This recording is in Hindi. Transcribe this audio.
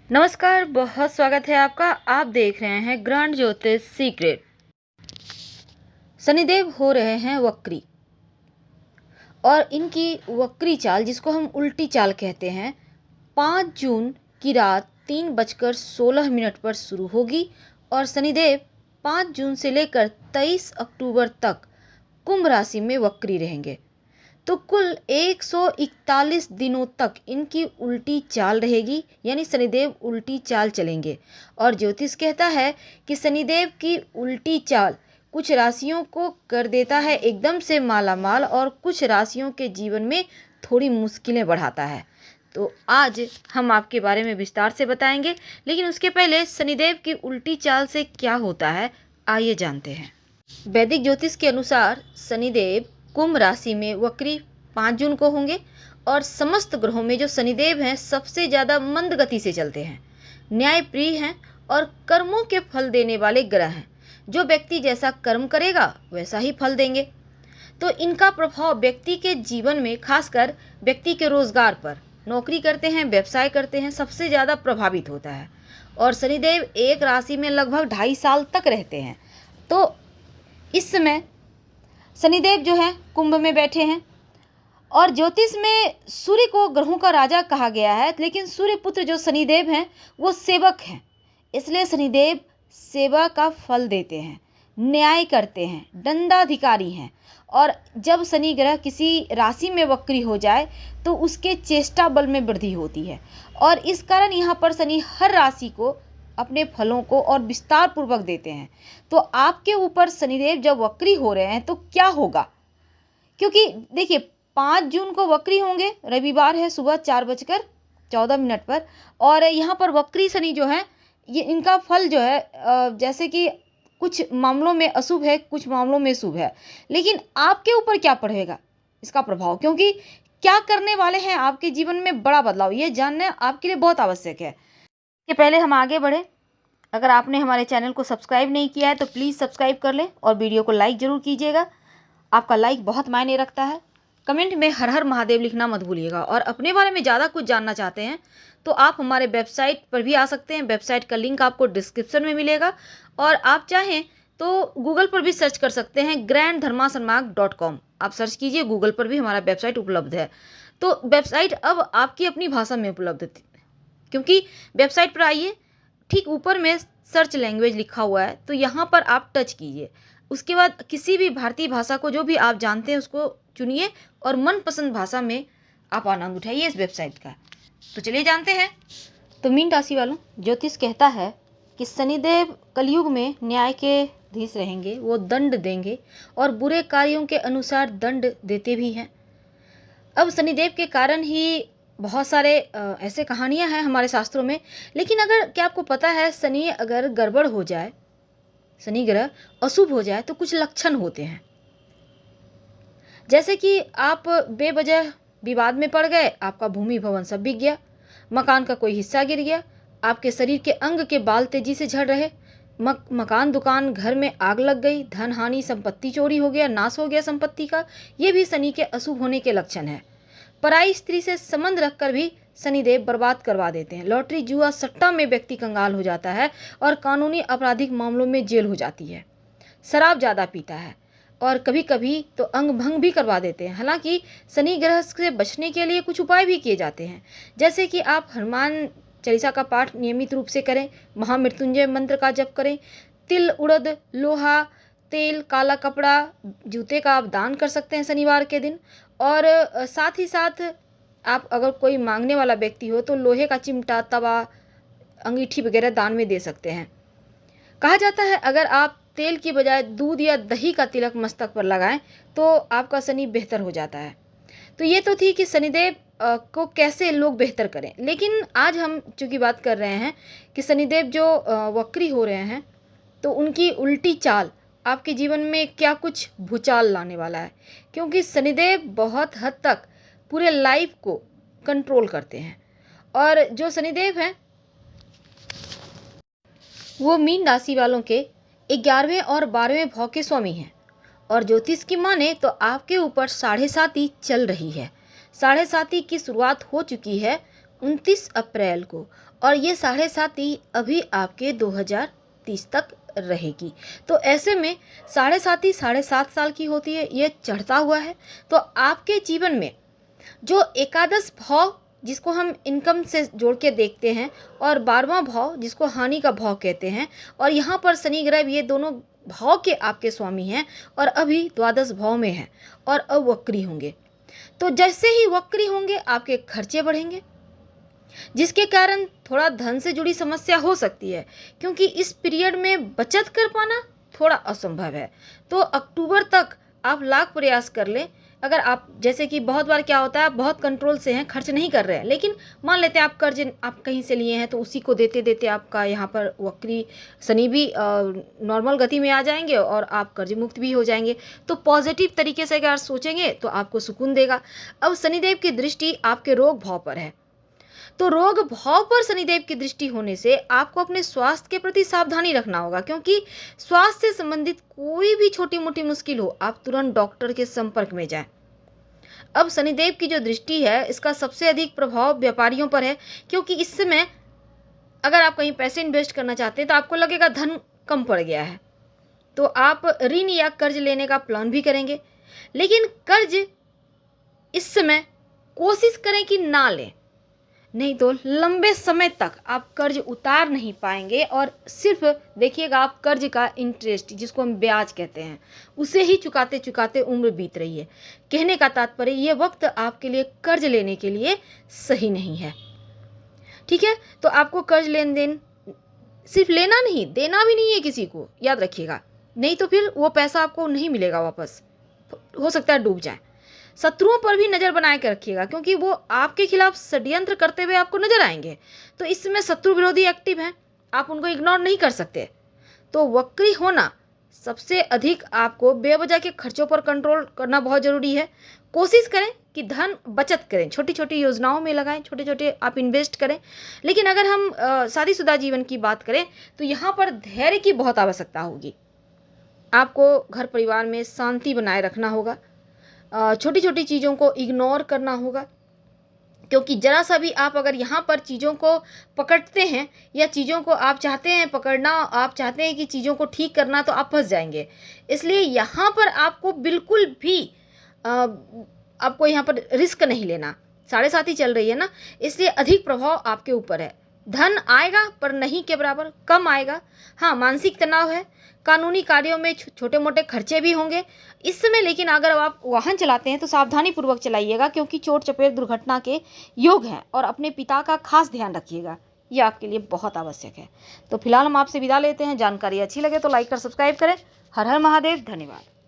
नमस्कार, बहुत स्वागत है आपका। आप देख रहे हैं ग्रैंड ज्योतिष सीक्रेट। शनिदेव हो रहे हैं वक्री और इनकी वक्री चाल, जिसको हम उल्टी चाल कहते हैं, 5 जून की रात 3:16 पर शुरू होगी और शनिदेव 5 जून से लेकर 23 अक्टूबर तक कुंभ राशि में वक्री रहेंगे। तो कुल 141 दिनों तक इनकी उल्टी चाल रहेगी, यानी शनिदेव उल्टी चाल चलेंगे। और ज्योतिष कहता है कि शनिदेव की उल्टी चाल कुछ राशियों को कर देता है एकदम से मालामाल और कुछ राशियों के जीवन में थोड़ी मुश्किलें बढ़ाता है। तो आज हम आपके बारे में विस्तार से बताएंगे, लेकिन उसके पहले शनिदेव की उल्टी चाल से क्या होता है, आइए जानते हैं। वैदिक ज्योतिष के अनुसार शनिदेव कुंभ राशि में वक्री 5 जून को होंगे और समस्त ग्रहों में जो शनिदेव हैं सबसे ज़्यादा मंद गति से चलते हैं, न्यायप्रिय हैं और कर्मों के फल देने वाले ग्रह हैं। जो व्यक्ति जैसा कर्म करेगा वैसा ही फल देंगे। तो इनका प्रभाव व्यक्ति के जीवन में, खासकर व्यक्ति के रोजगार पर, नौकरी करते हैं, व्यवसाय करते हैं, सबसे ज़्यादा प्रभावित होता है। और शनिदेव एक राशि में लगभग 2.5 साल तक रहते हैं। तो इस समय शनिदेव जो है कुंभ में बैठे हैं और ज्योतिष में सूर्य को ग्रहों का राजा कहा गया है, लेकिन सूर्य पुत्र जो शनिदेव हैं वो सेवक हैं, इसलिए शनिदेव सेवा का फल देते हैं, न्याय करते हैं, दंडाधिकारी हैं। और जब शनि ग्रह किसी राशि में वक्री हो जाए तो उसके चेष्टा बल में वृद्धि होती है और इस कारण यहाँ पर शनि हर राशि को अपने फलों को और विस्तार पूर्वक देते हैं। तो आपके ऊपर शनिदेव जब वक्री हो रहे हैं तो क्या होगा, क्योंकि देखिए 5 जून को वक्री होंगे, रविवार है, सुबह 4:14 पर। और यहाँ पर वक्री शनि जो है ये इनका फल जो है जैसे कि कुछ मामलों में अशुभ है, कुछ मामलों में शुभ है, लेकिन आपके ऊपर क्या पड़ेगा इसका प्रभाव, क्योंकि क्या करने वाले हैं आपके जीवन में बड़ा बदलाव, ये जानना आपके लिए बहुत आवश्यक है। कि पहले हम आगे बढ़ें, अगर आपने हमारे चैनल को सब्सक्राइब नहीं किया है तो प्लीज़ सब्सक्राइब कर लें और वीडियो को लाइक ज़रूर कीजिएगा। आपका लाइक बहुत मायने रखता है। कमेंट में हर हर महादेव लिखना मत भूलिएगा। और अपने बारे में ज़्यादा कुछ जानना चाहते हैं तो आप हमारे वेबसाइट पर भी आ सकते हैं। वेबसाइट का लिंक आपको डिस्क्रिप्शन में मिलेगा और आप चाहें तो गूगल पर भी सर्च कर सकते हैं, granddharmasarmak.com। आप सर्च कीजिए, गूगल पर भी हमारा वेबसाइट उपलब्ध है। तो वेबसाइट अब आपकी अपनी भाषा में उपलब्ध थी, क्योंकि वेबसाइट पर आइए, ठीक ऊपर में सर्च लैंग्वेज लिखा हुआ है, तो यहाँ पर आप टच कीजिए। उसके बाद किसी भी भारतीय भाषा को जो भी आप जानते हैं उसको चुनिए और मनपसंद भाषा में आप आनंद उठाइए इस वेबसाइट का। तो चलिए जानते हैं। तो मीन राशि वालों, ज्योतिष कहता है कि शनिदेव कलयुग में न्याय के धीश रहेंगे, वो दंड देंगे और बुरे कार्यों के अनुसार दंड देते भी हैं। अब शनिदेव के कारण ही बहुत सारे ऐसे कहानियां हैं हमारे शास्त्रों में, लेकिन अगर क्या आपको पता है शनि अगर गड़बड़ हो जाए, शनि ग्रह अशुभ हो जाए तो कुछ लक्षण होते हैं। जैसे कि आप बेवजह विवाद में पड़ गए, आपका भूमि भवन सब बिक गया, मकान का कोई हिस्सा गिर गया, आपके शरीर के अंग के बाल तेजी से झड़ रहे, मकान दुकान घर में आग लग गई, धन हानि, संपत्ति चोरी हो गया, नाश हो गया संपत्ति का, ये भी शनि के अशुभ होने के लक्षण है। पराई स्त्री से संबंध रखकर भी शनिदेव बर्बाद करवा देते हैं। लॉटरी, जुआ, सट्टा में व्यक्ति कंगाल हो जाता है और कानूनी आपराधिक मामलों में जेल हो जाती है। शराब ज़्यादा पीता है और कभी कभी तो अंग भंग भी करवा देते हैं। हालांकि शनि ग्रह से बचने के लिए कुछ उपाय भी किए जाते हैं, जैसे कि आप हनुमान चालीसा का पाठ नियमित रूप से करें, महामृत्युंजय मंत्र का जप करें, तिल, उड़द, लोहा, तेल, काला कपड़ा, जूते का आप दान कर सकते हैं शनिवार के दिन। और साथ ही साथ आप अगर कोई मांगने वाला व्यक्ति हो तो लोहे का चिमटा, तवा, अंगीठी वगैरह दान में दे सकते हैं। कहा जाता है अगर आप तेल की बजाय दूध या दही का तिलक मस्तक पर लगाएं तो आपका शनि बेहतर हो जाता है। तो ये तो थी कि शनिदेव को कैसे लोग बेहतर करें, लेकिन आज हम चूँकि बात कर रहे हैं कि शनिदेव जो वक्री हो रहे हैं तो उनकी उल्टी चाल आपके जीवन में क्या कुछ भूचाल लाने वाला है, क्योंकि शनिदेव बहुत हद तक पूरे लाइफ को कंट्रोल करते हैं। और जो शनिदेव हैं वो मीन राशि वालों के 11वें और 12वें भाव के स्वामी हैं। और ज्योतिष की माने तो आपके ऊपर 7.5 चल रही है। 7.5 की शुरुआत हो चुकी है 29 अप्रैल को और ये 7.5 अभी आपके 2030 तक रहेगी। तो ऐसे में 7.5 साल की होती है, ये चढ़ता हुआ है। तो आपके जीवन में जो एकादश भाव जिसको हम इनकम से जोड़ के देखते हैं, और 12वां भाव जिसको हानि का भाव कहते हैं, और यहाँ पर शनि ग्रह ये दोनों भाव के आपके स्वामी हैं और अभी द्वादश भाव में हैं और अब वक्री होंगे। तो जैसे ही वक्री होंगे आपके खर्चे बढ़ेंगे, जिसके कारण थोड़ा धन से जुड़ी समस्या हो सकती है, क्योंकि इस पीरियड में बचत कर पाना थोड़ा असंभव है। तो अक्टूबर तक आप लाख प्रयास कर लें। अगर आप, जैसे कि बहुत बार क्या होता है, आप बहुत कंट्रोल से हैं, खर्च नहीं कर रहे हैं, लेकिन मान लेते हैं आप कर्ज आप कहीं से लिए हैं, तो उसी को देते देते आपका यहाँ पर वक्री शनि भी नॉर्मल गति में आ जाएंगे और आप कर्ज मुक्त भी हो जाएंगे। तो पॉजिटिव तरीके से अगर सोचेंगे तो आपको सुकून देगा। अब शनिदेव की दृष्टि आपके रोग भाव पर है, तो रोग भाव पर शनिदेव की दृष्टि होने से आपको अपने स्वास्थ्य के प्रति सावधानी रखना होगा, क्योंकि स्वास्थ्य से संबंधित कोई भी छोटी मोटी मुश्किल हो आप तुरंत डॉक्टर के संपर्क में जाएं। अब शनिदेव की जो दृष्टि है इसका सबसे अधिक प्रभाव व्यापारियों पर है, क्योंकि इस समय अगर आप कहीं पैसे इन्वेस्ट करना चाहते हैं तो आपको लगेगा धन कम पड़ गया है, तो आप ऋण या कर्ज लेने का प्लान भी करेंगे। लेकिन कर्ज इस समय कोशिश करें कि ना लें, नहीं तो लंबे समय तक आप कर्ज उतार नहीं पाएंगे और सिर्फ देखिएगा आप कर्ज का इंटरेस्ट जिसको हम ब्याज कहते हैं उसे ही चुकाते चुकाते उम्र बीत रही है। कहने का तात्पर्य ये वक्त आपके लिए कर्ज लेने के लिए सही नहीं है। ठीक है, तो आपको कर्ज लेन देन सिर्फ लेना नहीं, देना भी नहीं है किसी को, याद रखिएगा, नहीं तो फिर वो पैसा आपको नहीं मिलेगा वापस, हो सकता है डूब जाए। शत्रुओं पर भी नज़र बनाए के रखिएगा, क्योंकि वो आपके खिलाफ षड्यंत्र करते हुए आपको नजर आएंगे। तो इस समय शत्रु विरोधी एक्टिव हैं, आप उनको इग्नोर नहीं कर सकते। तो वक्री होना सबसे अधिक आपको बेवजह के खर्चों पर कंट्रोल करना बहुत ज़रूरी है। कोशिश करें कि धन बचत करें, छोटी छोटी योजनाओं में लगाएं, छोटे छोटे आप इन्वेस्ट करें। लेकिन अगर हम शादीशुदा जीवन की बात करें तो यहाँ पर धैर्य की बहुत आवश्यकता होगी। आपको घर परिवार में शांति बनाए रखना होगा, छोटी छोटी चीज़ों को इग्नोर करना होगा, क्योंकि ज़रा सा भी आप अगर यहाँ पर चीज़ों को पकड़ते हैं या चीज़ों को आप चाहते हैं पकड़ना, आप चाहते हैं कि चीज़ों को ठीक करना, तो आप फंस जाएंगे। इसलिए यहाँ पर आपको बिल्कुल भी आपको यहाँ पर रिस्क नहीं लेना। 7.5 ही चल रही है ना, इसलिए अधिक प्रभाव आपके ऊपर है। धन आएगा पर नहीं के बराबर, कम आएगा। हाँ, मानसिक तनाव है, कानूनी कार्यों में छोटे मोटे खर्चे भी होंगे इस समय। लेकिन अगर आप वाहन चलाते हैं तो सावधानी पूर्वक चलाइएगा, क्योंकि चोट चपेट दुर्घटना के योग हैं। और अपने पिता का खास ध्यान रखिएगा, ये आपके लिए बहुत आवश्यक है। तो फिलहाल हम आपसे विदा लेते हैं। जानकारी अच्छी लगे तो लाइक कर सब्सक्राइब करें। हर हर महादेव, धन्यवाद।